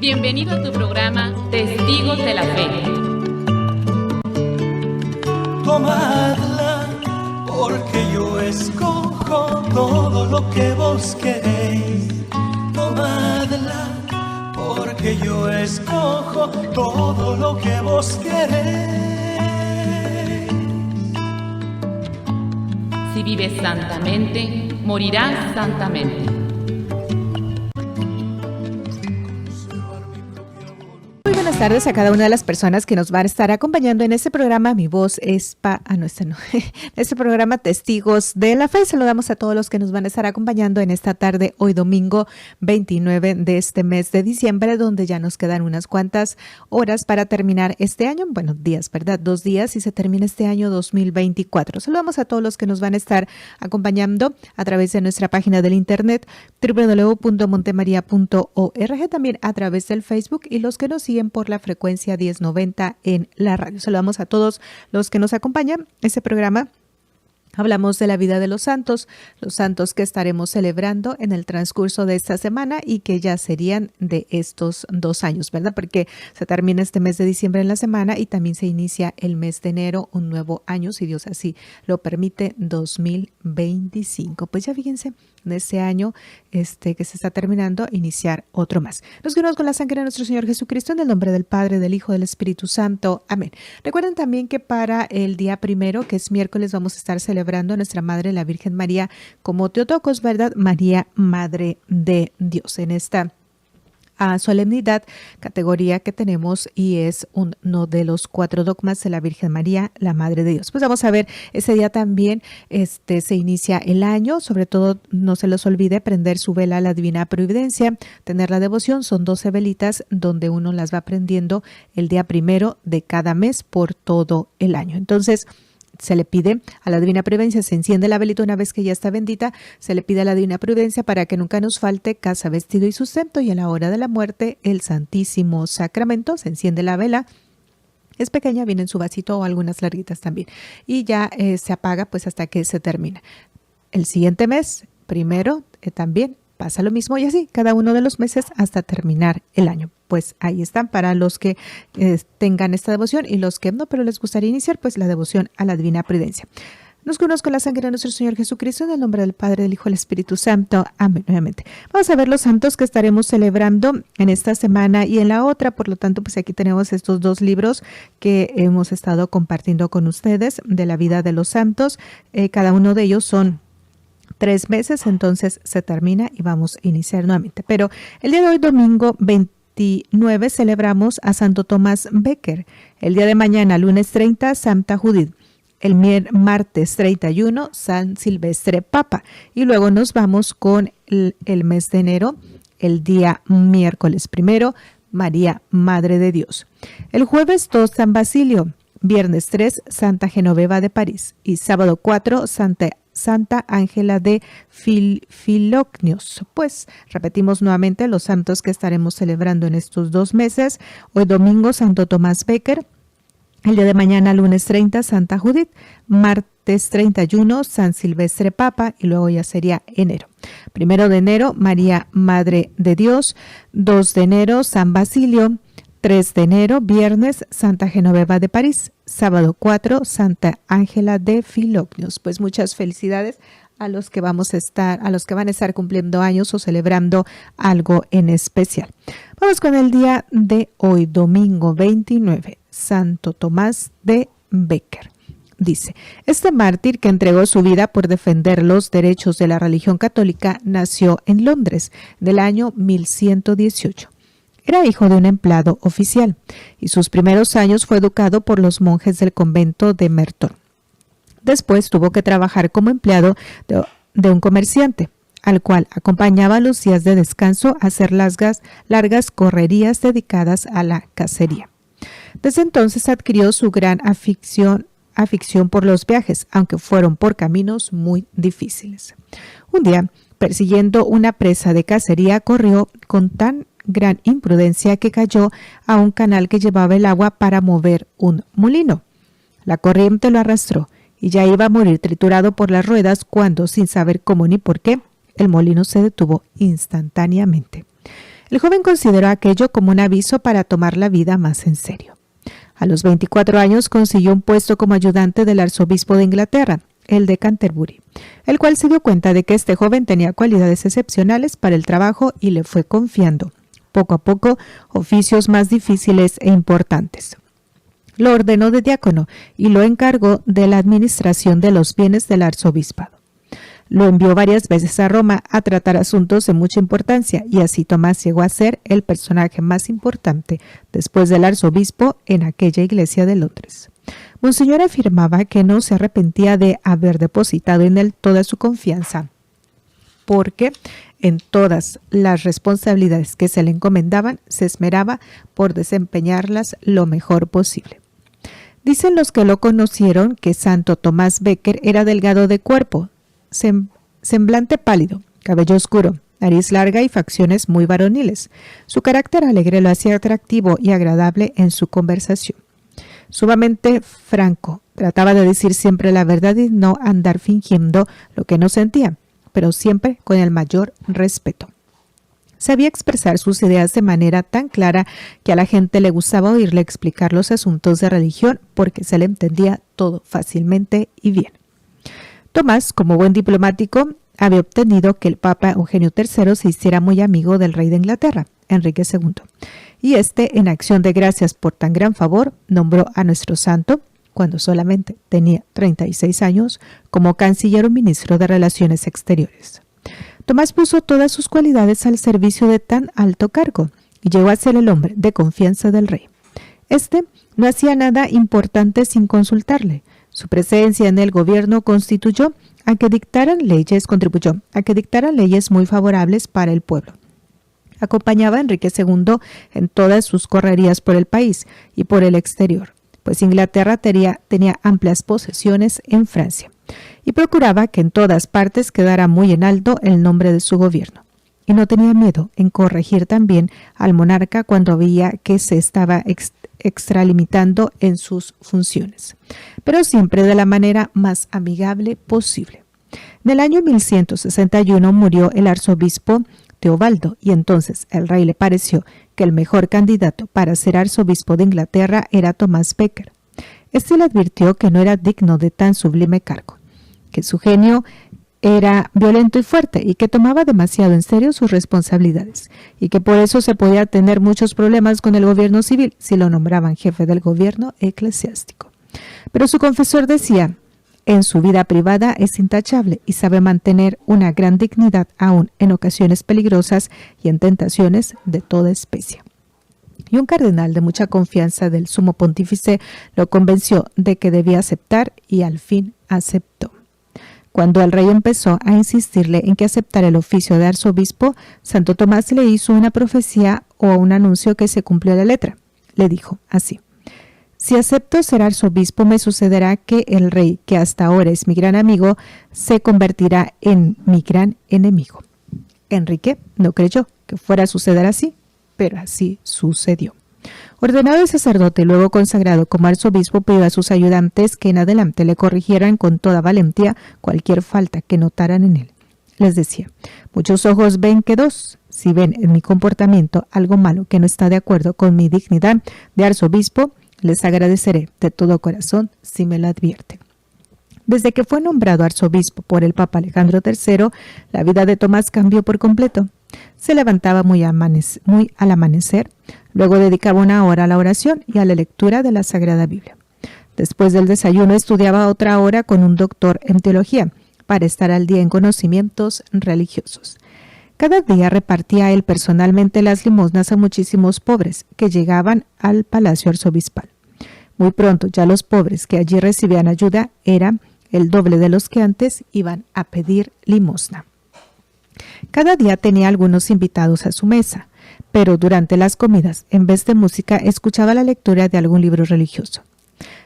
Bienvenido a tu programa Testigos de la Fe. Tomadla, porque yo escojo todo lo que vos queréis. Tomadla, porque yo escojo todo lo que vos queréis. Si vives santamente, morirás santamente. Muy buenas tardes a cada una de las personas que nos van a estar acompañando en este programa. Mi voz es este programa Testigos de la Fe. Saludamos a todos los que nos van a estar acompañando en esta tarde, hoy domingo 29 de este mes de diciembre, donde ya nos quedan unas cuantas horas para terminar este año. Bueno, días, ¿verdad? 2 días y se termina este año 2024. Saludamos a todos los que nos van a estar acompañando a través de nuestra página del internet www.montemaria.org, también a través del Facebook y los que nos siguen por la frecuencia 1090 en la radio. Saludamos a todos los que nos acompañan. Este programa hablamos de la vida de los santos que estaremos celebrando en el transcurso de esta semana y que ya serían de estos 2 años, ¿verdad? Porque se termina este mes de diciembre en la semana y también se inicia el mes de enero, un nuevo año, si Dios así lo permite, 2025. Pues ya fíjense, en este año que se está terminando, iniciar otro más. Nos quedamos con la sangre de nuestro Señor Jesucristo, en el nombre del Padre, del Hijo, del Espíritu Santo. Amén. Recuerden también que para el día 1, que es miércoles, vamos a estar celebrando a nuestra Madre, la Virgen María, como Teotocos, ¿verdad? María, Madre de Dios. En esta solemnidad, categoría que tenemos, y es uno de los 4 dogmas de la Virgen María, la Madre de Dios. Pues vamos a ver, ese día también se inicia el año. Sobre todo, no se les olvide prender su vela a la Divina Providencia, tener la devoción. Son 12 velitas donde uno las va prendiendo el día 1 de cada mes por todo el año. Entonces, se le pide a la Divina Providencia, se enciende la velita una vez que ya está bendita, se le pide a la Divina Providencia para que nunca nos falte casa, vestido y sustento, y a la hora de la muerte el Santísimo Sacramento. Se enciende la vela, es pequeña, viene en su vasito o algunas larguitas también, y ya se apaga pues hasta que se termina. El siguiente mes, también pasa lo mismo, y así cada uno de los meses hasta terminar el año. Pues ahí están para los que tengan esta devoción, y los que no, pero les gustaría iniciar pues la devoción a la Divina Providencia. Nos conozco la sangre de nuestro Señor Jesucristo, en el nombre del Padre, del Hijo y del Espíritu Santo. Amén. Nuevamente vamos a ver los santos que estaremos celebrando en esta semana y en la otra. Por lo tanto, pues aquí tenemos estos 2 libros que hemos estado compartiendo con ustedes de la vida de los santos. Cada uno de ellos son 3 meses, entonces se termina y vamos a iniciar nuevamente. Pero el día de hoy, domingo 29, celebramos a Santo Tomás Becker. El día de mañana, lunes 30, Santa Judith. El martes 31, San Silvestre Papa. Y luego nos vamos con el mes de enero, el día miércoles 1, María, Madre de Dios. El jueves 2, San Basilio. Viernes 3, Santa Genoveva de París. Y sábado 4, Santa Ángela de Filocnios. Pues repetimos nuevamente los santos que estaremos celebrando en estos 2 meses. Hoy domingo, Santo Tomás Becker. El día de mañana, lunes 30, Santa Judith. Martes 31, San Silvestre Papa. Y luego ya sería enero. 1 de enero, María, Madre de Dios. 2 de enero, San Basilio. 3 de enero, viernes, Santa Genoveva de París. Sábado 4, Santa Ángela de Filocnios. Pues muchas felicidades a los que van a estar cumpliendo años o celebrando algo en especial. Vamos con el día de hoy, domingo 29, Santo Tomás de Becker. Dice, este mártir que entregó su vida por defender los derechos de la religión católica nació en Londres del año 1118. Era hijo de un empleado oficial y sus primeros años fue educado por los monjes del convento de Merton. Después tuvo que trabajar como empleado de un comerciante, al cual acompañaba los días de descanso a hacer largas correrías dedicadas a la cacería. Desde entonces adquirió su gran afición por los viajes, aunque fueron por caminos muy difíciles. Un día, persiguiendo una presa de cacería, corrió con tan gran imprudencia que cayó a un canal que llevaba el agua para mover un molino. La corriente lo arrastró y ya iba a morir triturado por las ruedas cuando, sin saber cómo ni por qué, el molino se detuvo instantáneamente. El joven consideró aquello como un aviso para tomar la vida más en serio. A los 24 años consiguió un puesto como ayudante del arzobispo de Inglaterra, el de Canterbury, el cual se dio cuenta de que este joven tenía cualidades excepcionales para el trabajo y le fue confiando, poco a poco, oficios más difíciles e importantes. Lo ordenó de diácono y lo encargó de la administración de los bienes del arzobispado. Lo envió varias veces a Roma a tratar asuntos de mucha importancia y así Tomás llegó a ser el personaje más importante después del arzobispo en aquella iglesia de Londres. Monseñor afirmaba que no se arrepentía de haber depositado en él toda su confianza, porque en todas las responsabilidades que se le encomendaban se esmeraba por desempeñarlas lo mejor posible. Dicen los que lo conocieron que Santo Tomás Becket era delgado de cuerpo, semblante pálido, cabello oscuro, nariz larga y facciones muy varoniles. Su carácter alegre lo hacía atractivo y agradable en su conversación. Sumamente franco, trataba de decir siempre la verdad y no andar fingiendo lo que no sentía, pero siempre con el mayor respeto. Sabía expresar sus ideas de manera tan clara que a la gente le gustaba oírle explicar los asuntos de religión porque se le entendía todo fácilmente y bien. Tomás, como buen diplomático, había obtenido que el Papa Eugenio III se hiciera muy amigo del rey de Inglaterra, Enrique II, y en acción de gracias por tan gran favor, nombró a nuestro santo, cuando solamente tenía 36 años, como canciller o ministro de Relaciones Exteriores. Tomás puso todas sus cualidades al servicio de tan alto cargo y llegó a ser el hombre de confianza del rey. No hacía nada importante sin consultarle. Su presencia en el gobierno contribuyó a que dictaran leyes muy favorables para el pueblo. Acompañaba a Enrique II en todas sus correrías por el país y por el exterior, pues Inglaterra tenía amplias posesiones en Francia, y procuraba que en todas partes quedara muy en alto el nombre de su gobierno. Y no tenía miedo en corregir también al monarca cuando veía que se estaba extralimitando en sus funciones, pero siempre de la manera más amigable posible. En el año 1161 murió el arzobispo Teobaldo y entonces el rey le pareció que el mejor candidato para ser arzobispo de Inglaterra era Tomás Becket. Le advirtió que no era digno de tan sublime cargo, que su genio era violento y fuerte y que tomaba demasiado en serio sus responsabilidades y que por eso se podía tener muchos problemas con el gobierno civil si lo nombraban jefe del gobierno eclesiástico. Pero su confesor decía: en su vida privada es intachable y sabe mantener una gran dignidad aún en ocasiones peligrosas y en tentaciones de toda especie. Y un cardenal de mucha confianza del sumo pontífice lo convenció de que debía aceptar y al fin aceptó. Cuando el rey empezó a insistirle en que aceptara el oficio de arzobispo, Santo Tomás le hizo una profecía o un anuncio que se cumplió a la letra. Le dijo así: si acepto ser arzobispo, me sucederá que el rey, que hasta ahora es mi gran amigo, se convertirá en mi gran enemigo. Enrique no creyó que fuera a suceder así, pero así sucedió. Ordenado de sacerdote y luego consagrado como arzobispo, pidió a sus ayudantes que en adelante le corrigieran con toda valentía cualquier falta que notaran en él. Les decía: muchos ojos ven que dos. Si ven en mi comportamiento algo malo que no está de acuerdo con mi dignidad de arzobispo, les agradeceré de todo corazón si me lo advierten. Desde que fue nombrado arzobispo por el Papa Alejandro III, la vida de Tomás cambió por completo. Se levantaba muy al amanecer, luego dedicaba una hora a la oración y a la lectura de la Sagrada Biblia. Después del desayuno estudiaba otra hora con un doctor en teología para estar al día en conocimientos religiosos. Cada día repartía él personalmente las limosnas a muchísimos pobres que llegaban al palacio arzobispal. Muy pronto ya los pobres que allí recibían ayuda eran el doble de los que antes iban a pedir limosna. Cada día tenía algunos invitados a su mesa, pero durante las comidas, en vez de música, escuchaba la lectura de algún libro religioso.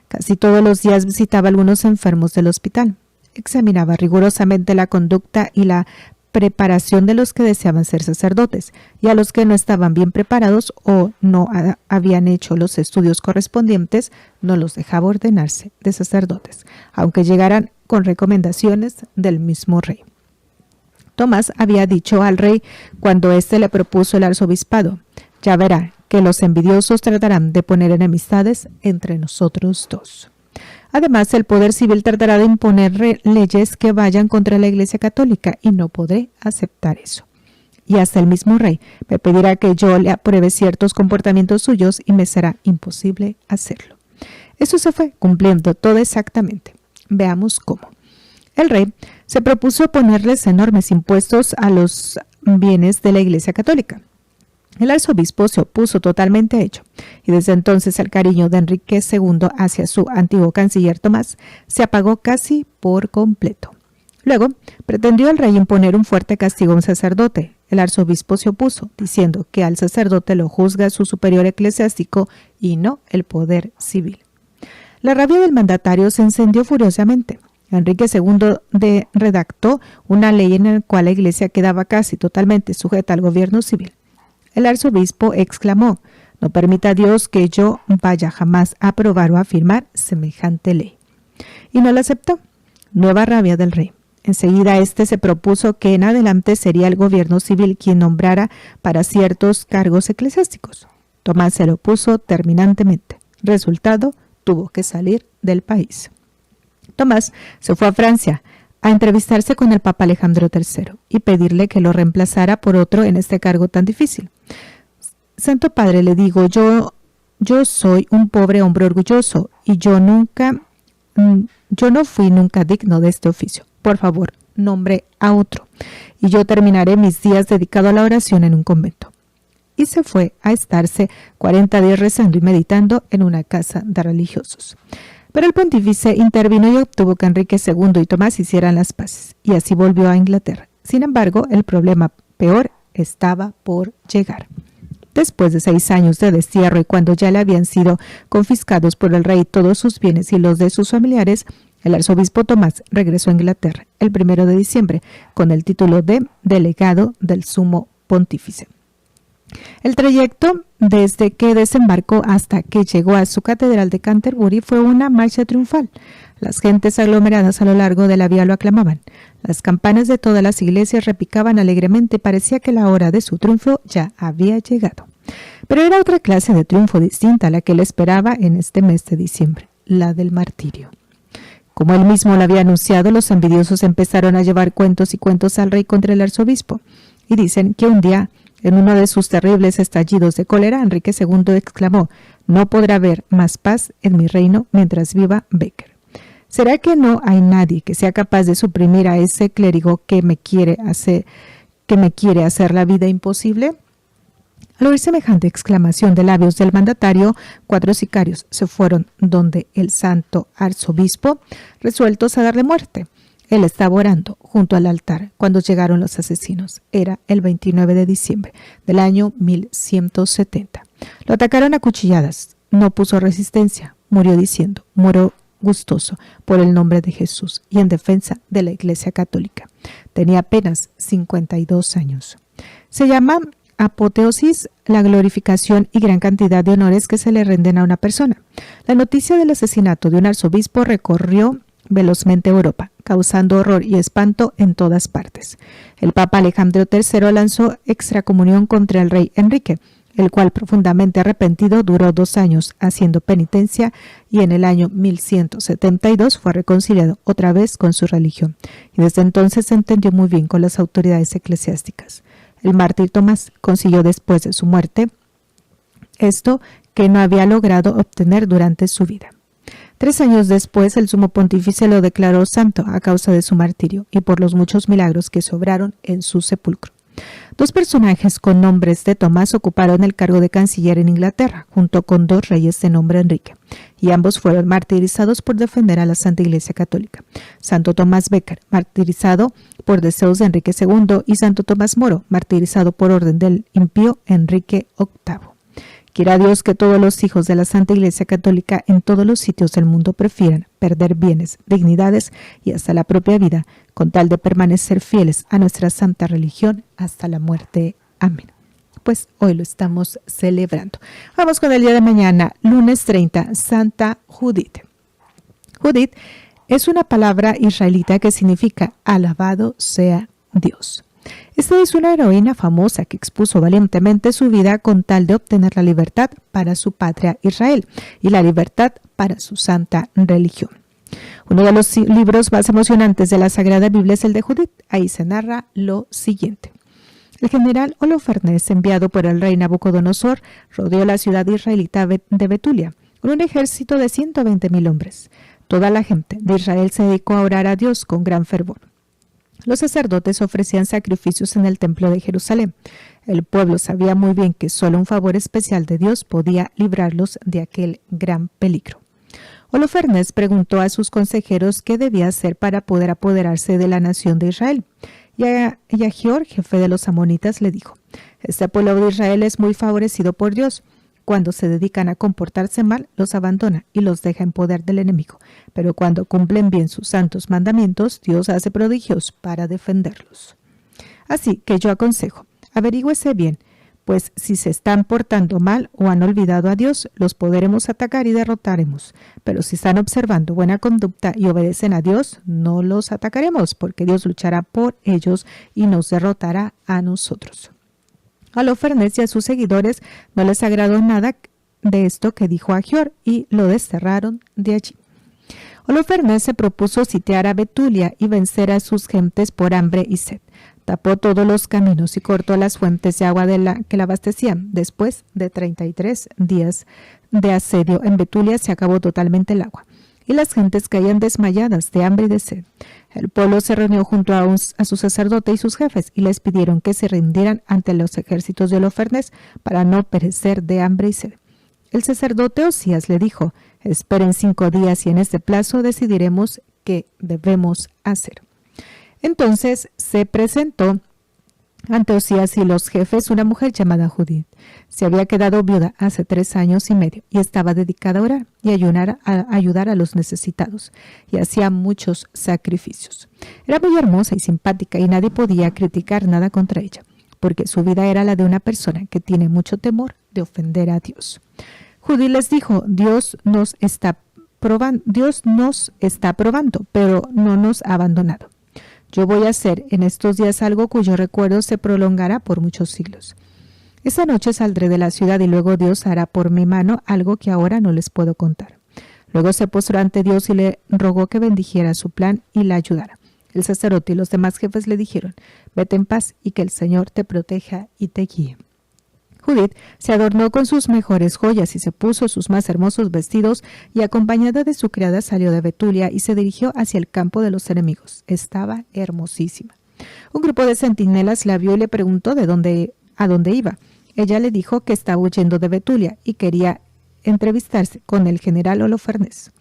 Casi todos los días visitaba a algunos enfermos del hospital. Examinaba rigurosamente la conducta y la preparación de los que deseaban ser sacerdotes, y a los que no estaban bien preparados o no habían hecho los estudios correspondientes, no los dejaba ordenarse de sacerdotes, aunque llegaran con recomendaciones del mismo rey. Tomás había dicho al rey cuando éste le propuso el arzobispado: ya verá que los envidiosos tratarán de poner enemistades entre nosotros dos. Además, el poder civil tratará de imponer leyes que vayan contra la Iglesia Católica y no podré aceptar eso. Y hasta el mismo rey me pedirá que yo le apruebe ciertos comportamientos suyos y me será imposible hacerlo. Eso se fue cumpliendo todo exactamente. Veamos cómo. El rey se propuso ponerles enormes impuestos a los bienes de la Iglesia Católica. El arzobispo se opuso totalmente a ello, y desde entonces el cariño de Enrique II hacia su antiguo canciller Tomás se apagó casi por completo. Luego, pretendió el rey imponer un fuerte castigo a un sacerdote. El arzobispo se opuso, diciendo que al sacerdote lo juzga su superior eclesiástico y no el poder civil. La rabia del mandatario se encendió furiosamente. Enrique II redactó una ley en la cual la Iglesia quedaba casi totalmente sujeta al gobierno civil. El arzobispo exclamó: no permita Dios que yo vaya jamás a aprobar o a firmar semejante ley. Y no la aceptó. Nueva rabia del rey. Enseguida éste se propuso que en adelante sería el gobierno civil quien nombrara para ciertos cargos eclesiásticos. Tomás se lo opuso terminantemente. Resultado, tuvo que salir del país. Tomás se fue a Francia a entrevistarse con el Papa Alejandro III y pedirle que lo reemplazara por otro en este cargo tan difícil. Santo Padre, le digo, yo soy un pobre hombre orgulloso y yo no fui nunca digno de este oficio. Por favor, nombre a otro y yo terminaré mis días dedicado a la oración en un convento. Y se fue a estarse 40 días rezando y meditando en una casa de religiosos. Pero el pontífice intervino y obtuvo que Enrique II y Tomás hicieran las paces, y así volvió a Inglaterra. Sin embargo, el problema peor estaba por llegar. Después de 6 años de destierro y cuando ya le habían sido confiscados por el rey todos sus bienes y los de sus familiares, el arzobispo Tomás regresó a Inglaterra el 1 de diciembre con el título de delegado del sumo pontífice. El trayecto desde que desembarcó hasta que llegó a su catedral de Canterbury fue una marcha triunfal. Las gentes aglomeradas a lo largo de la vía lo aclamaban. Las campanas de todas las iglesias repicaban alegremente y parecía que la hora de su triunfo ya había llegado. Pero era otra clase de triunfo distinta a la que le esperaba en este mes de diciembre, la del martirio. Como él mismo lo había anunciado, los envidiosos empezaron a llevar cuentos y cuentos al rey contra el arzobispo. Y dicen que un día, en uno de sus terribles estallidos de cólera, Enrique II exclamó: no podrá haber más paz en mi reino mientras viva Becker. ¿Será que no hay nadie que sea capaz de suprimir a ese clérigo que me quiere hacer la vida imposible? Al oír semejante exclamación de labios del mandatario, 4 sicarios se fueron donde el santo arzobispo, resueltos a darle muerte. Él estaba orando junto al altar cuando llegaron los asesinos. Era el 29 de diciembre del año 1170. Lo atacaron a cuchilladas. No puso resistencia. Murió diciendo: muero gustoso por el nombre de Jesús y en defensa de la Iglesia Católica. Tenía apenas 52 años. Se llama apoteosis la glorificación y gran cantidad de honores que se le renden a una persona. La noticia del asesinato de un arzobispo recorrió velozmente Europa, causando horror y espanto en todas partes. El Papa Alejandro III lanzó extracomunión contra el rey Enrique, el cual, profundamente arrepentido, duró 2 años haciendo penitencia y en el año 1172 fue reconciliado otra vez con su religión, y desde entonces se entendió muy bien con las autoridades eclesiásticas. El mártir Tomás consiguió después de su muerte esto que no había logrado obtener durante su vida. 3 años después, el sumo pontífice lo declaró santo a causa de su martirio y por los muchos milagros que se obraron en su sepulcro. 2 personajes con nombres de Tomás ocuparon el cargo de canciller en Inglaterra, junto con 2 reyes de nombre Enrique, y ambos fueron martirizados por defender a la Santa Iglesia Católica. Santo Tomás Becker, martirizado por deseos de Enrique II, y Santo Tomás Moro, martirizado por orden del impío Enrique VIII. Quiera Dios que todos los hijos de la Santa Iglesia Católica en todos los sitios del mundo prefieran perder bienes, dignidades y hasta la propia vida, con tal de permanecer fieles a nuestra santa religión hasta la muerte. Amén. Pues hoy lo estamos celebrando. Vamos con el día de mañana, lunes 30, Santa Judith. Judith es una palabra israelita que significa alabado sea Dios. Esta es una heroína famosa que expuso valientemente su vida con tal de obtener la libertad para su patria Israel y la libertad para su santa religión. Uno de los libros más emocionantes de la Sagrada Biblia es el de Judith. Ahí se narra lo siguiente. El general Holofernes, enviado por el rey Nabucodonosor, rodeó la ciudad israelita de Betulia con un ejército de 120,000 hombres. Toda la gente de Israel se dedicó a orar a Dios con gran fervor. Los sacerdotes ofrecían sacrificios en el templo de Jerusalén. El pueblo sabía muy bien que solo un favor especial de Dios podía librarlos de aquel gran peligro. Holofernes preguntó a sus consejeros qué debía hacer para poder apoderarse de la nación de Israel. Y a Ahior, jefe de los amonitas, le dijo: «Este pueblo de Israel es muy favorecido por Dios. Cuando se dedican a comportarse mal, los abandona y los deja en poder del enemigo. Pero cuando cumplen bien sus santos mandamientos, Dios hace prodigios para defenderlos. Así que yo aconsejo, averígüese bien, pues si se están portando mal o han olvidado a Dios, los podremos atacar y derrotaremos. Pero si están observando buena conducta y obedecen a Dios, no los atacaremos, porque Dios luchará por ellos y nos derrotará a nosotros». A Holofernes y a sus seguidores no les agradó nada de esto que dijo Ahior y lo desterraron de allí. Holofernes se propuso sitiar a Betulia y vencer a sus gentes por hambre y sed. Tapó todos los caminos y cortó las fuentes de agua que la abastecían. Después de 33 días de asedio en Betulia se acabó totalmente el agua y las gentes caían desmayadas de hambre y de sed. El pueblo se reunió junto a su sacerdote y sus jefes y les pidieron que se rindieran ante los ejércitos de Holofernes para no perecer de hambre y sed. El sacerdote Osías le dijo: «Esperen 5 días y en este plazo decidiremos qué debemos hacer». Entonces se presentó ante Osías y los jefes una mujer llamada Judith. Se había quedado viuda hace 3 años y medio y estaba dedicada a orar y ayudar a los necesitados, y hacía muchos sacrificios. Era muy hermosa y simpática y nadie podía criticar nada contra ella, porque su vida era la de una persona que tiene mucho temor de ofender a Dios. Judith les dijo: Dios nos está probando, pero no nos ha abandonado. Yo voy a hacer en estos días algo cuyo recuerdo se prolongará por muchos siglos. Esa noche saldré de la ciudad y luego Dios hará por mi mano algo que ahora no les puedo contar. Luego se postró ante Dios y le rogó que bendijera su plan y la ayudara. El sacerdote y los demás jefes le dijeron: «Vete en paz y que el Señor te proteja y te guíe». Judith se adornó con sus mejores joyas y se puso sus más hermosos vestidos y acompañada de su criada salió de Betulia y se dirigió hacia el campo de los enemigos. Estaba hermosísima. Un grupo de centinelas la vio y le preguntó a dónde iba. Ella le dijo que estaba huyendo de Betulia y quería entrevistarse con el general Holofernes.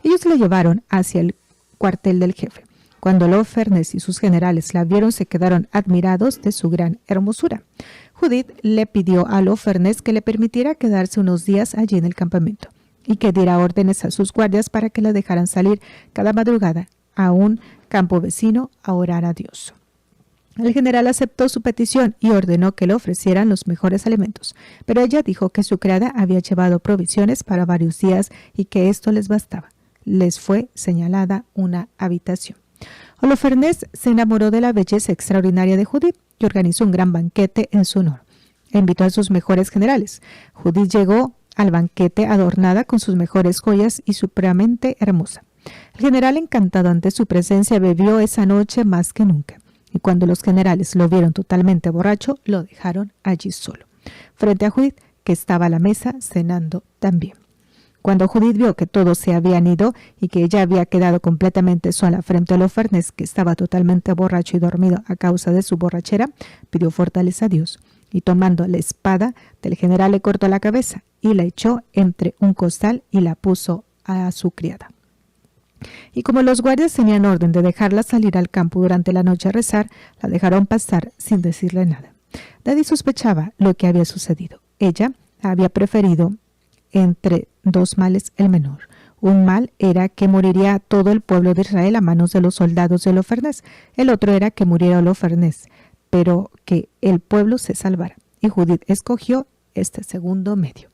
Ellos la llevaron hacia el cuartel del jefe. Cuando Holofernes y sus generales la vieron, se quedaron admirados de su gran hermosura. Judith le pidió a Holofernes que le permitiera quedarse unos días allí en el campamento y que diera órdenes a sus guardias para que la dejaran salir cada madrugada a un campo vecino a orar a Dios. El general aceptó su petición y ordenó que le ofrecieran los mejores alimentos, pero ella dijo que su criada había llevado provisiones para varios días y que esto les bastaba. Les fue señalada una habitación. Holofernes se enamoró de la belleza extraordinaria de Judith y organizó un gran banquete en su honor. Invitó a sus mejores generales. Judith llegó al banquete adornada con sus mejores joyas y supremamente hermosa. El general, encantado ante su presencia, bebió esa noche más que nunca. Y cuando los generales lo vieron totalmente borracho, lo dejaron allí solo, frente a Judith, que estaba a la mesa cenando también. Cuando Judith vio que todos se habían ido y que ella había quedado completamente sola frente a Holofernes, que estaba totalmente borracho y dormido a causa de su borrachera, pidió fortaleza a Dios y tomando la espada del general le cortó la cabeza y la echó entre un costal y la puso a su criada. Y como los guardias tenían orden de dejarla salir al campo durante la noche a rezar, la dejaron pasar sin decirle nada. Nadie sospechaba lo que había sucedido. Ella había preferido entre 2 males el menor. Un mal era que moriría todo el pueblo de Israel a manos de los soldados de Holofernes. El otro era que muriera Holofernes, pero que el pueblo se salvara. Y Judith escogió este segundo medio.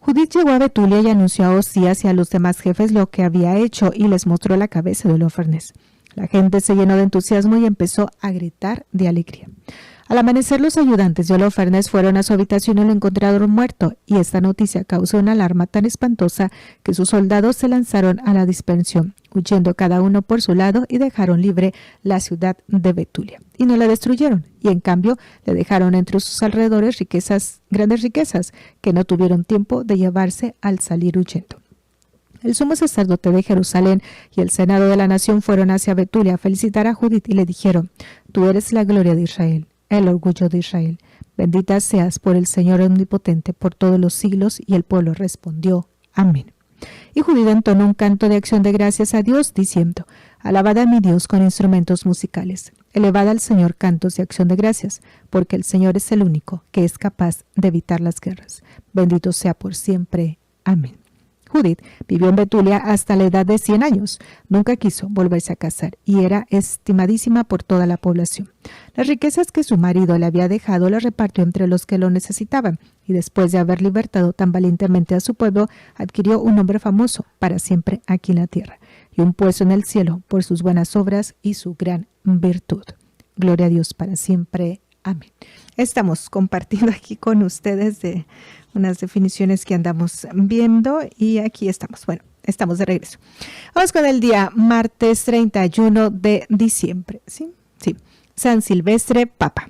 Judith llegó a Betulia y anunció a Osías y a los demás jefes lo que había hecho y les mostró la cabeza de Holofernes. La gente se llenó de entusiasmo y empezó a gritar de alegría. Al amanecer, los ayudantes de Holofernes fueron a su habitación y lo encontraron muerto, y esta noticia causó una alarma tan espantosa que sus soldados se lanzaron a la dispersión, huyendo cada uno por su lado, y dejaron libre la ciudad de Betulia. Y no la destruyeron, y en cambio le dejaron entre sus alrededores grandes riquezas, que no tuvieron tiempo de llevarse al salir huyendo. El sumo sacerdote de Jerusalén y el senado de la nación fueron hacia Betulia a felicitar a Judith y le dijeron: Tú eres la gloria de Israel, el orgullo de Israel. Bendita seas por el Señor omnipotente por todos los siglos. Y el pueblo respondió: Amén. Y Judith entonó un canto de acción de gracias a Dios, diciendo: Alabad a mi Dios con instrumentos musicales. Elevad al Señor cantos de acción de gracias, porque el Señor es el único que es capaz de evitar las guerras. Bendito sea por siempre. Amén. Judith vivió en Betulia hasta la edad de 100 años. Nunca quiso volverse a casar y era estimadísima por toda la población. Las riquezas que su marido le había dejado las repartió entre los que lo necesitaban, y después de haber libertado tan valientemente a su pueblo, adquirió un nombre famoso para siempre aquí en la tierra y un puesto en el cielo por sus buenas obras y su gran virtud. Gloria a Dios para siempre. Amén. Estamos compartiendo aquí con ustedes de unas definiciones que andamos viendo y aquí estamos. Bueno, estamos de regreso. Vamos con el día martes 31 de diciembre. ¿Sí? Sí. San Silvestre, Papa.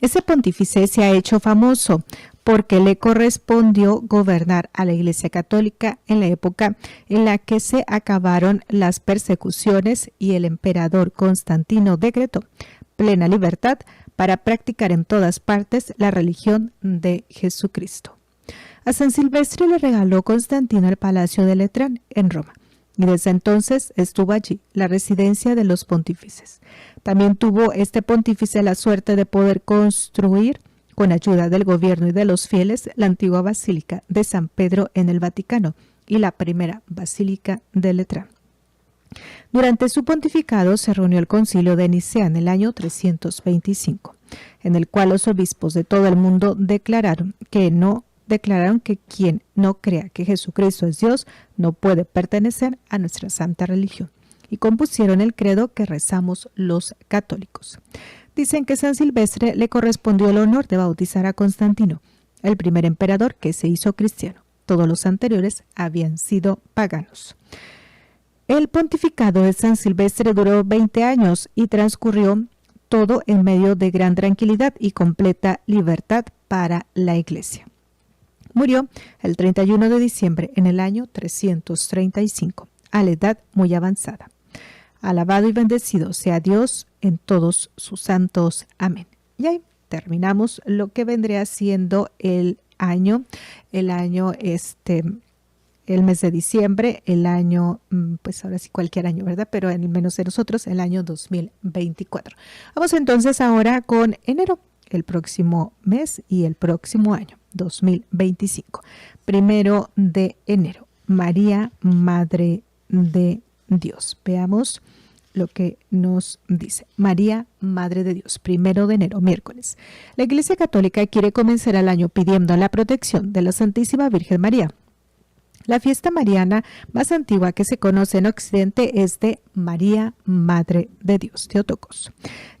Ese pontífice se ha hecho famoso porque le correspondió gobernar a la Iglesia Católica en la época en la que se acabaron las persecuciones y el emperador Constantino decretó plena libertad para practicar en todas partes la religión de Jesucristo. A San Silvestre le regaló Constantino el Palacio de Letrán en Roma, y desde entonces estuvo allí la residencia de los pontífices. También tuvo este pontífice la suerte de poder construir, con ayuda del gobierno y de los fieles, la antigua Basílica de San Pedro en el Vaticano y la primera Basílica de Letrán. Durante su pontificado se reunió el Concilio de Nicea en el año 325, en el cual los obispos de todo el mundo declararon que quien no crea que Jesucristo es Dios no puede pertenecer a nuestra santa religión, y compusieron el credo que rezamos los católicos. Dicen que San Silvestre le correspondió el honor de bautizar a Constantino, el primer emperador que se hizo cristiano. Todos los anteriores habían sido paganos. El pontificado de San Silvestre duró 20 años y transcurrió todo en medio de gran tranquilidad y completa libertad para la Iglesia. Murió el 31 de diciembre en el año 335, a la edad muy avanzada. Alabado y bendecido sea Dios en todos sus santos. Amén. Y ahí terminamos lo que vendría siendo el mes de diciembre, el año, pues ahora sí cualquier año, ¿verdad? Pero en el menos de nosotros, el año 2024. Vamos entonces ahora con enero, el próximo mes y el próximo año, 2025. 1 de enero, María, Madre de Dios. Veamos lo que nos dice. María, Madre de Dios, 1 de enero, miércoles. La Iglesia Católica quiere comenzar el año pidiendo la protección de la Santísima Virgen María. La fiesta mariana más antigua que se conoce en Occidente es de María, Madre de Dios, Teotocos.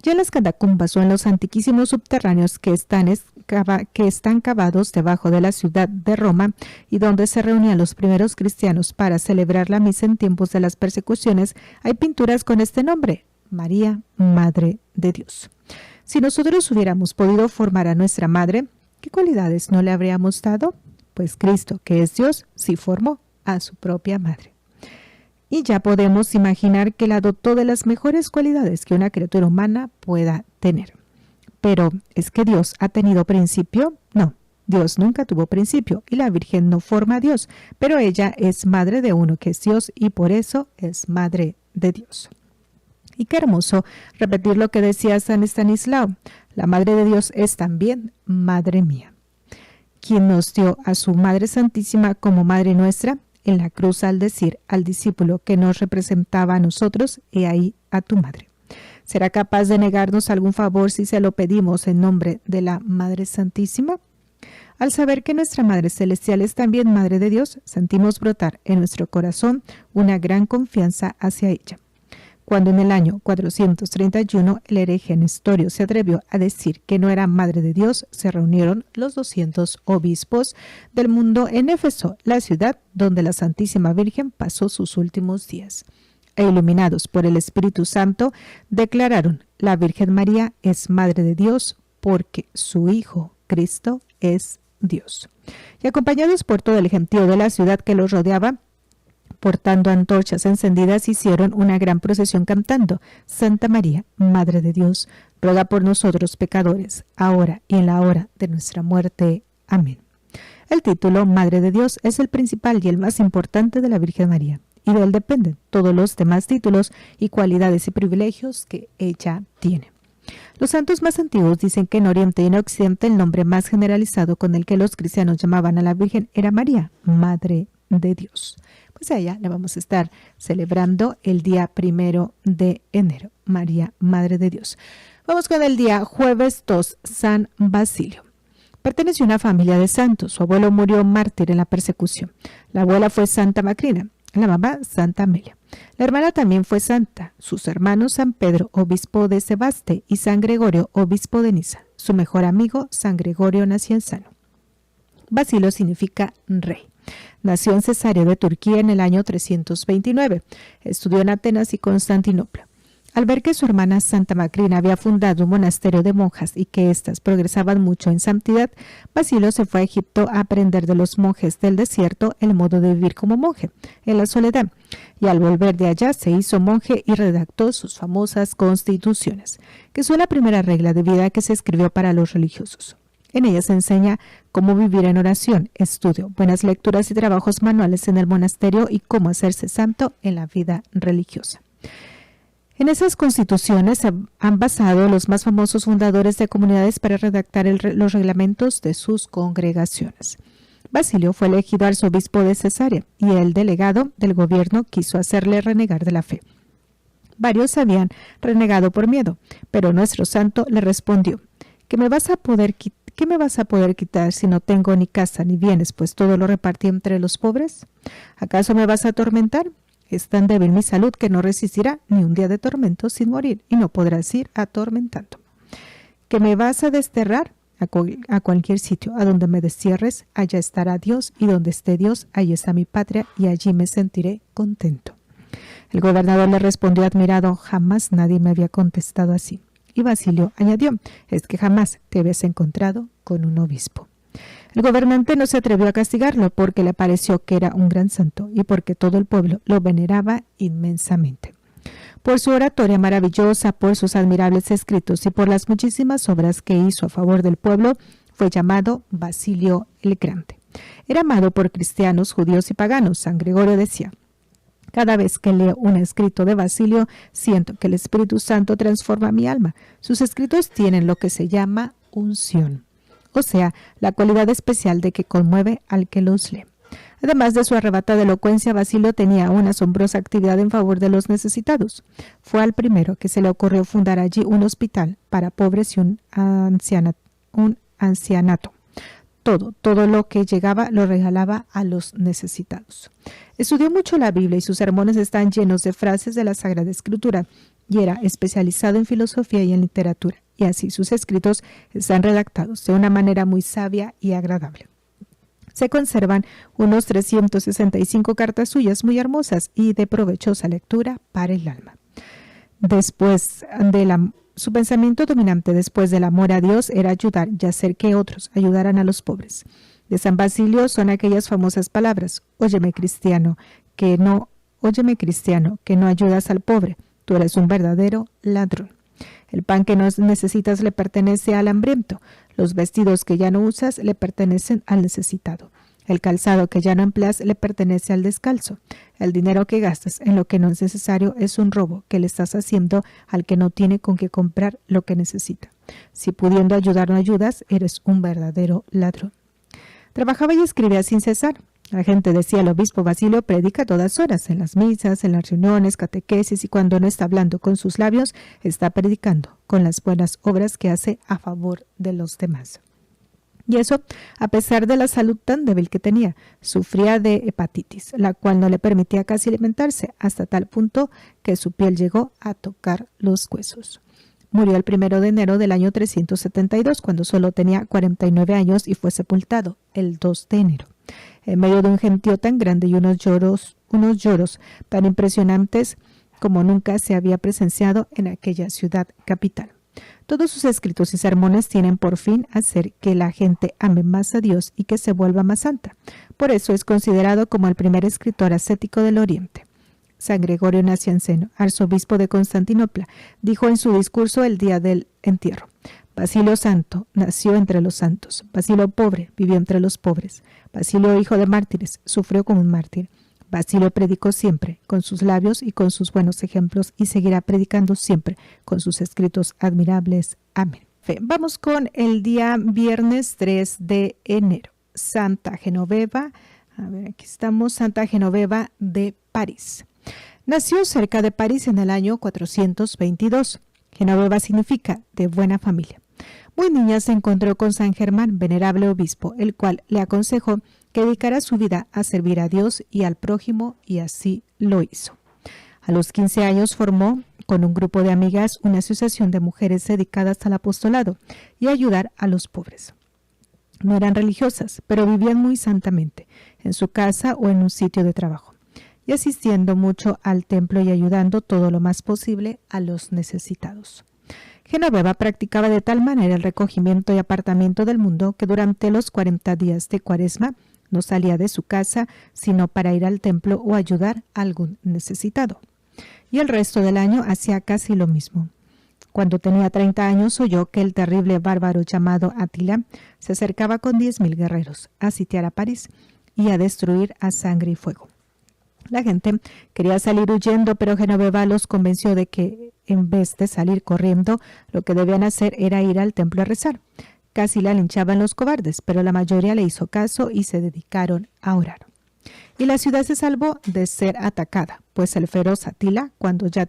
Ya en las catacumbas o en los antiquísimos subterráneos que están cavados debajo de la ciudad de Roma y donde se reunían los primeros cristianos para celebrar la misa en tiempos de las persecuciones, hay pinturas con este nombre, María, Madre de Dios. Si nosotros hubiéramos podido formar a nuestra Madre, ¿qué cualidades no le habríamos dado? Pues Cristo, que es Dios, sí formó a su propia madre. Y ya podemos imaginar que la dotó de las mejores cualidades que una criatura humana pueda tener. Pero, ¿es que Dios ha tenido principio? No, Dios nunca tuvo principio y la Virgen no forma a Dios, pero ella es madre de uno que es Dios y por eso es Madre de Dios. Y qué hermoso repetir lo que decía San Estanislao, la Madre de Dios es también Madre mía. Quien nos dio a su Madre Santísima como Madre nuestra en la cruz al decir al discípulo que nos representaba a nosotros, he ahí a tu Madre. ¿Será capaz de negarnos algún favor si se lo pedimos en nombre de la Madre Santísima? Al saber que nuestra Madre Celestial es también Madre de Dios, sentimos brotar en nuestro corazón una gran confianza hacia ella. Cuando en el año 431 el hereje Nestorio se atrevió a decir que no era madre de Dios, se reunieron los 200 obispos del mundo en Éfeso, la ciudad donde la Santísima Virgen pasó sus últimos días. E iluminados por el Espíritu Santo, declararon: la Virgen María es Madre de Dios porque su Hijo, Cristo, es Dios. Y acompañados por todo el gentío de la ciudad que los rodeaba, portando antorchas encendidas, hicieron una gran procesión cantando: Santa María, Madre de Dios, ruega por nosotros pecadores, ahora y en la hora de nuestra muerte. Amén. El título Madre de Dios es el principal y el más importante de la Virgen María, y de él dependen todos los demás títulos y cualidades y privilegios que ella tiene. Los santos más antiguos dicen que en Oriente y en Occidente el nombre más generalizado con el que los cristianos llamaban a la Virgen era María, Madre de Dios. Pues a ella la vamos a estar celebrando el día 1 de enero, María, Madre de Dios. Vamos con el día jueves 2, San Basilio. Perteneció a una familia de santos. Su abuelo murió mártir en la persecución. La abuela fue Santa Macrina, la mamá Santa Amelia. La hermana también fue santa. Sus hermanos San Pedro, obispo de Sebaste, y San Gregorio, obispo de Niza. Su mejor amigo, San Gregorio Nacienzano. Basilio significa rey. Nació en Cesarea de Turquía en el año 329. Estudió en Atenas y Constantinopla. Al ver que su hermana Santa Macrina había fundado un monasterio de monjas y que éstas progresaban mucho en santidad, Basilio se fue a Egipto a aprender de los monjes del desierto el modo de vivir como monje, en la soledad, y al volver de allá se hizo monje y redactó sus famosas constituciones, que son la primera regla de vida que se escribió para los religiosos. En ella se enseña cómo vivir en oración, estudio, buenas lecturas y trabajos manuales en el monasterio y cómo hacerse santo en la vida religiosa. En esas constituciones se han basado los más famosos fundadores de comunidades para redactar los reglamentos de sus congregaciones. Basilio fue elegido arzobispo de Cesarea y el delegado del gobierno quiso hacerle renegar de la fe. Varios habían renegado por miedo, pero nuestro santo le respondió: ¿Qué me vas a poder quitar si no tengo ni casa ni bienes, pues todo lo repartí entre los pobres? ¿Acaso me vas a atormentar? Es tan débil mi salud que no resistirá ni un día de tormento sin morir, y no podrás ir atormentando. ¿Que me vas a desterrar? A cualquier sitio a donde me destierres, allá estará Dios, y donde esté Dios, allí está mi patria, y allí me sentiré contento. El gobernador le respondió admirado: jamás nadie me había contestado así. Y Basilio añadió: es que jamás te habías encontrado con un obispo. El gobernante no se atrevió a castigarlo porque le pareció que era un gran santo y porque todo el pueblo lo veneraba inmensamente. Por su oratoria maravillosa, por sus admirables escritos y por las muchísimas obras que hizo a favor del pueblo, fue llamado Basilio el Grande. Era amado por cristianos, judíos y paganos. San Gregorio decía: cada vez que leo un escrito de Basilio, siento que el Espíritu Santo transforma mi alma. Sus escritos tienen lo que se llama unción, o sea, la cualidad especial de que conmueve al que los lee. Además de su arrebatada elocuencia, Basilio tenía una asombrosa actividad en favor de los necesitados. Fue al primero que se le ocurrió fundar allí un hospital para pobres y un ancianato. Todo lo que llegaba lo regalaba a los necesitados. Estudió mucho la Biblia y sus sermones están llenos de frases de la Sagrada Escritura, y era especializado en filosofía y en literatura, y así sus escritos están redactados de una manera muy sabia y agradable. Se conservan unos 365 cartas suyas muy hermosas y de provechosa lectura para el alma. Su pensamiento dominante después del amor a Dios era ayudar y hacer que otros ayudaran a los pobres. De San Basilio son aquellas famosas palabras: óyeme cristiano, que no ayudas al pobre, tú eres un verdadero ladrón. El pan que no necesitas le pertenece al hambriento, los vestidos que ya no usas le pertenecen al necesitado. El calzado que ya no empleas le pertenece al descalzo. El dinero que gastas en lo que no es necesario es un robo que le estás haciendo al que no tiene con qué comprar lo que necesita. Si pudiendo ayudar no ayudas, eres un verdadero ladrón. Trabajaba y escribía sin cesar. La gente decía: el obispo Basilio predica a todas horas, en las misas, en las reuniones, catequesis, y cuando no está hablando con sus labios, está predicando con las buenas obras que hace a favor de los demás. Y eso a pesar de la salud tan débil que tenía. Sufría de hepatitis, la cual no le permitía casi alimentarse, hasta tal punto que su piel llegó a tocar los huesos. Murió el 1 de enero del año 372, cuando solo tenía 49 años, y fue sepultado el 2 de enero. En medio de un gentío tan grande y unos lloros tan impresionantes como nunca se había presenciado en aquella ciudad capital. Todos sus escritos y sermones tienen por fin hacer que la gente ame más a Dios y que se vuelva más santa. Por eso es considerado como el primer escritor ascético del Oriente. San Gregorio Nacianceno, arzobispo de Constantinopla, dijo en su discurso el día del entierro: Basilio Santo nació entre los santos. Basilio pobre vivió entre los pobres. Basilio, hijo de mártires, sufrió como un mártir. Basilio predicó siempre con sus labios y con sus buenos ejemplos, y seguirá predicando siempre con sus escritos admirables. Amén. Vamos con el día viernes 3 de enero. Santa Genoveva, aquí estamos, Santa Genoveva de París. Nació cerca de París en el año 422. Genoveva significa de buena familia. Muy niña se encontró con San Germán, venerable obispo, el cual le aconsejó que dedicara su vida a servir a Dios y al prójimo, y así lo hizo. A los 15 años formó con un grupo de amigas una asociación de mujeres dedicadas al apostolado y a ayudar a los pobres. No eran religiosas, pero vivían muy santamente, en su casa o en un sitio de trabajo, y asistiendo mucho al templo y ayudando todo lo más posible a los necesitados. Genoveva practicaba de tal manera el recogimiento y apartamiento del mundo que durante los 40 días de Cuaresma no salía de su casa sino para ir al templo o ayudar a algún necesitado. Y el resto del año hacía casi lo mismo. Cuando tenía 30 años oyó que el terrible bárbaro llamado Atila se acercaba con 10.000 guerreros a sitiar a París y a destruir a sangre y fuego. La gente quería salir huyendo, pero Genoveva los convenció de que en vez de salir corriendo, lo que debían hacer era ir al templo a rezar. Casi la linchaban los cobardes, pero la mayoría le hizo caso y se dedicaron a orar. Y la ciudad se salvó de ser atacada, pues el feroz Atila, cuando ya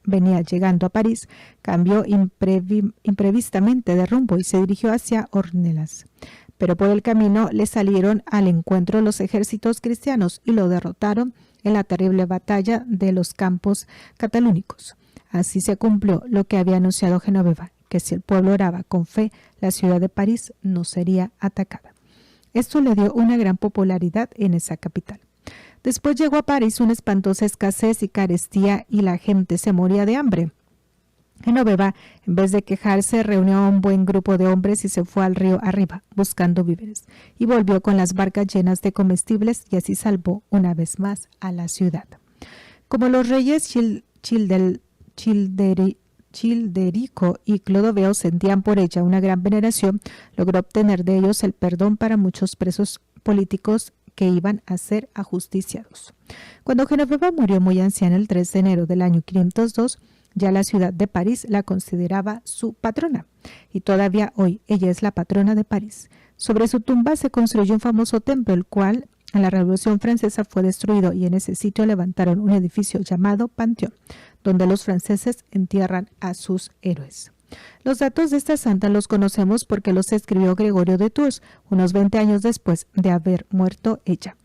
venía llegando a París, cambió imprevistamente de rumbo y se dirigió hacia Ornelas. Pero por el camino le salieron al encuentro los ejércitos cristianos y lo derrotaron en la terrible batalla de los campos catalúnicos. Así se cumplió lo que había anunciado Genoveva, que si el pueblo oraba con fe, la ciudad de París no sería atacada. Esto le dio una gran popularidad en esa capital. Después llegó a París una espantosa escasez y carestía, y la gente se moría de hambre. Genoveva, en vez de quejarse, reunió a un buen grupo de hombres y se fue al río arriba, buscando víveres, y volvió con las barcas llenas de comestibles, y así salvó una vez más a la ciudad. Como los reyes Childerico y Clodoveo sentían por ella una gran veneración, logró obtener de ellos el perdón para muchos presos políticos que iban a ser ajusticiados. Cuando Genoveva murió muy anciana el 3 de enero del año 502, ya la ciudad de París la consideraba su patrona, y todavía hoy ella es la patrona de París. Sobre su tumba se construyó un famoso templo, el cual en la Revolución Francesa fue destruido, y en ese sitio levantaron un edificio llamado Panteón, donde los franceses entierran a sus héroes. Los datos de esta santa los conocemos porque los escribió Gregorio de Tours, unos 20 años después de haber muerto ella.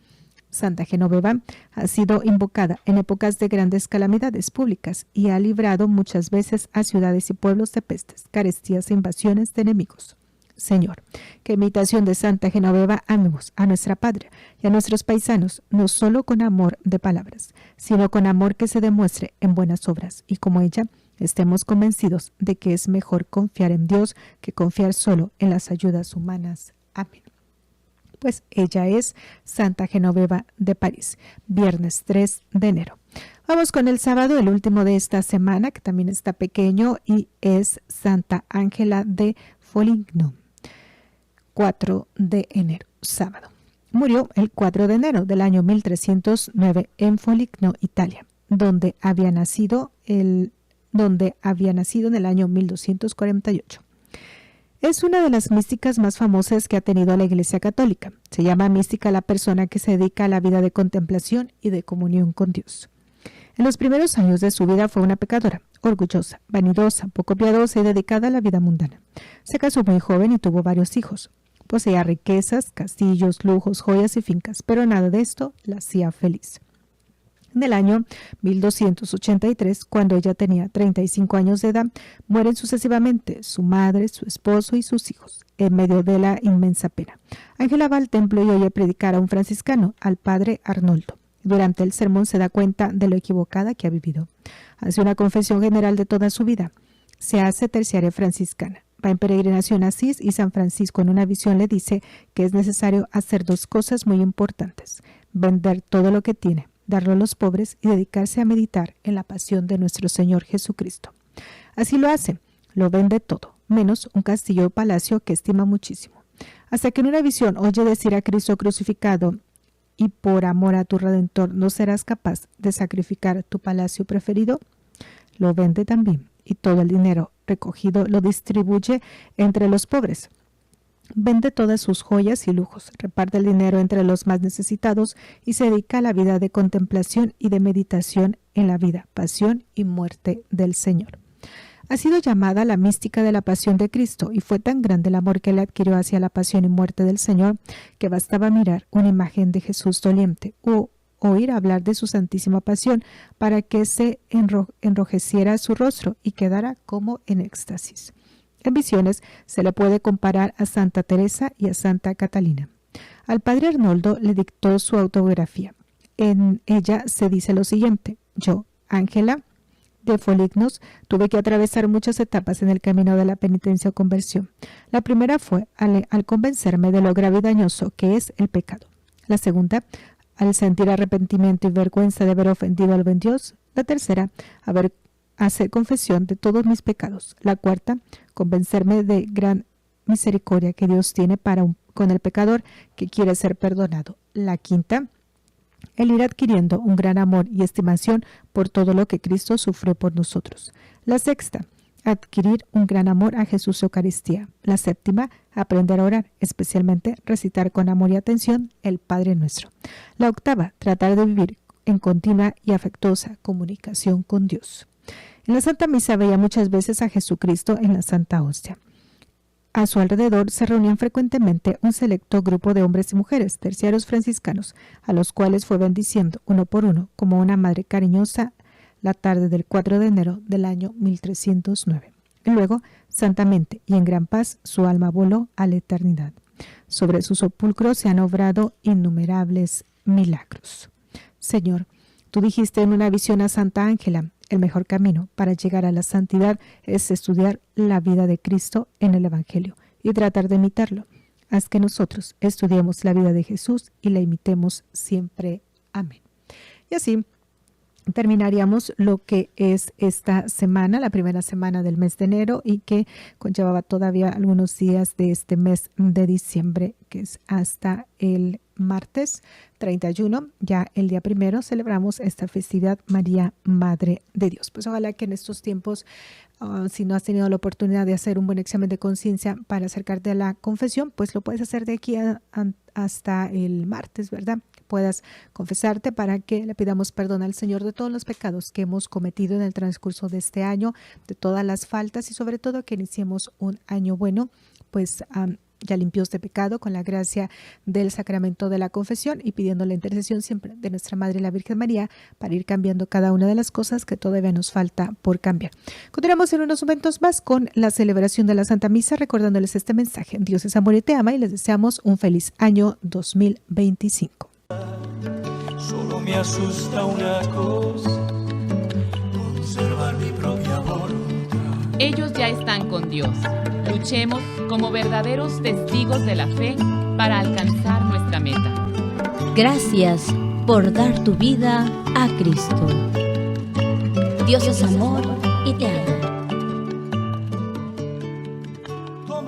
Santa Genoveva ha sido invocada en épocas de grandes calamidades públicas y ha librado muchas veces a ciudades y pueblos de pestes, carestías e invasiones de enemigos. Señor, que imitación de Santa Genoveva amemos a nuestra patria y a nuestros paisanos, no solo con amor de palabras, sino con amor que se demuestre en buenas obras, y como ella, estemos convencidos de que es mejor confiar en Dios que confiar solo en las ayudas humanas. Amén. Pues ella es Santa Genoveva de París, viernes 3 de enero. Vamos con el sábado, el último de esta semana, que también está pequeño, y es Santa Ángela de Foligno, 4 de enero, sábado. Murió el 4 de enero del año 1309 en Foligno, Italia, donde había nacido en el año 1248. Es una de las místicas más famosas que ha tenido la Iglesia Católica. Se llama mística la persona que se dedica a la vida de contemplación y de comunión con Dios. En los primeros años de su vida fue una pecadora, orgullosa, vanidosa, poco piadosa y dedicada a la vida mundana. Se casó muy joven y tuvo varios hijos. Poseía riquezas, castillos, lujos, joyas y fincas, pero nada de esto la hacía feliz. En el año 1283, cuando ella tenía 35 años de edad, mueren sucesivamente su madre, su esposo y sus hijos. En medio de la inmensa pena, Ángela va al templo y oye predicar a un franciscano, al padre Arnoldo. Durante el sermón se da cuenta de lo equivocada que ha vivido. Hace una confesión general de toda su vida. Se hace terciaria franciscana. Va en peregrinación a Asís y San Francisco en una visión le dice que es necesario hacer dos cosas muy importantes: vender todo lo que tiene, darlo a los pobres y dedicarse a meditar en la pasión de nuestro Señor Jesucristo. Así lo hace, lo vende todo, menos un castillo o palacio que estima muchísimo. Hasta que en una visión oye decir a Cristo crucificado: y por amor a tu Redentor no serás capaz de sacrificar tu palacio preferido. Lo vende también y todo el dinero recogido lo distribuye entre los pobres. Vende todas sus joyas y lujos, reparte el dinero entre los más necesitados y se dedica a la vida de contemplación y de meditación en la vida, pasión y muerte del Señor. Ha sido llamada la mística de la pasión de Cristo y fue tan grande el amor que le adquirió hacia la pasión y muerte del Señor que bastaba mirar una imagen de Jesús doliente o oír hablar de su santísima pasión para que se enrojeciera su rostro y quedara como en éxtasis. En visiones se le puede comparar a Santa Teresa y a Santa Catalina. Al padre Arnoldo le dictó su autobiografía. En ella se dice lo siguiente: yo, Ángela de Folignos, tuve que atravesar muchas etapas en el camino de la penitencia o conversión. La primera fue al convencerme de lo grave y dañoso que es el pecado. La segunda, al sentir arrepentimiento y vergüenza de haber ofendido al buen Dios. La tercera, hacer confesión de todos mis pecados. La cuarta, convencerme de gran misericordia que Dios tiene con el pecador que quiere ser perdonado. La quinta, el ir adquiriendo un gran amor y estimación por todo lo que Cristo sufrió por nosotros. La sexta, adquirir un gran amor a Jesús y Eucaristía. La séptima, aprender a orar, especialmente recitar con amor y atención el Padre Nuestro. La octava, tratar de vivir en continua y afectuosa comunicación con Dios. En la Santa Misa veía muchas veces a Jesucristo en la Santa Hostia. A su alrededor se reunían frecuentemente un selecto grupo de hombres y mujeres, terciarios franciscanos, a los cuales fue bendiciendo uno por uno como una madre cariñosa la tarde del 4 de enero del año 1309. Y luego, santamente y en gran paz, su alma voló a la eternidad. Sobre su sepulcro se han obrado innumerables milagros. Señor, tú dijiste en una visión a Santa Ángela: el mejor camino para llegar a la santidad es estudiar la vida de Cristo en el Evangelio y tratar de imitarlo. Haz que nosotros estudiemos la vida de Jesús y la imitemos siempre. Amén. Y así terminaríamos lo que es esta semana, la primera semana del mes de enero, y que conllevaba todavía algunos días de este mes de diciembre, que es hasta el martes 31. Ya el día 1 celebramos esta festividad, María, Madre de Dios. Pues ojalá que en estos tiempos, si no has tenido la oportunidad de hacer un buen examen de conciencia para acercarte a la confesión, pues lo puedes hacer de aquí hasta el martes, ¿verdad? Puedas confesarte para que le pidamos perdón al Señor de todos los pecados que hemos cometido en el transcurso de este año, de todas las faltas y sobre todo que iniciemos un año bueno, pues ya limpios de pecado con la gracia del sacramento de la confesión y pidiendo la intercesión siempre de nuestra Madre la Virgen María para ir cambiando cada una de las cosas que todavía nos falta por cambiar. Continuamos en unos momentos más con la celebración de la Santa Misa, recordándoles este mensaje: Dios es amor y te ama, y les deseamos un feliz año 2025. Solo me asusta una cosa: conservar mi propia voluntad. Ellos ya están con Dios. Luchemos como verdaderos testigos de la fe para alcanzar nuestra meta. Gracias por dar tu vida a Cristo. Dios es amor y te ama.